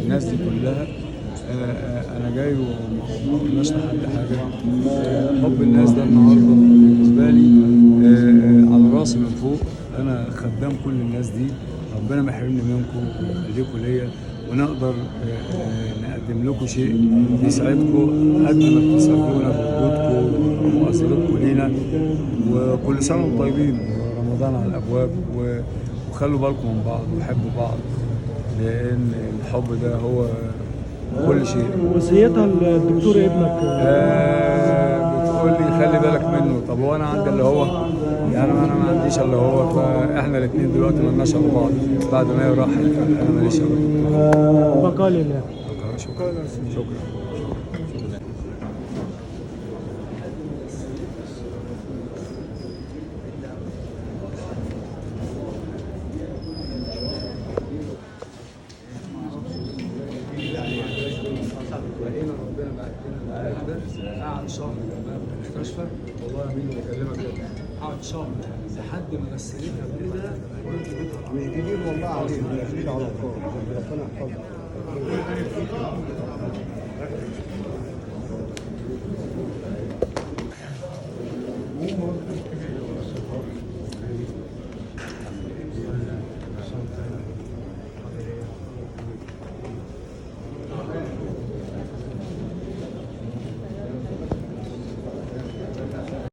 الناس دي كلها. انا جاي وما قلناش لحد حاجه. حب الناس ده النهارده بالنسبه لي على راسي من فوق. انا خدام كل الناس دي، ربنا ما يحرمني منكم ويخليكم ليا، ونقدر نقدم لكم شيء يسعدكم قد ما بتسعدونا بوجودكم ومؤازرتكم لينا. وكل سنه وانتم طيبين، ورمضان على الابواب، وخلوا بالكم من بعض وحبوا بعض، لان الحب ده هو كل شيء. وصيتها الدكتور ابنك بتقول لي خلي بالك منه. طب هو انا عندي اللي هو، يعني انا ما عنديش اللي هو، فاحنا الاثنين دلوقتي ما لناش الا بعض بعد ما هي راحت. انا ماليش الا بقاء لله. شكرا. لقينا ربنا بعت لنا العلاج ده. قعد شهر جنبها في المستشفى، والله مين بيكلمك كده، قعد شهر لحد ما غسلتها بايدها. مش جديد والله عليه، جديد على طول، ربنا يحفظه.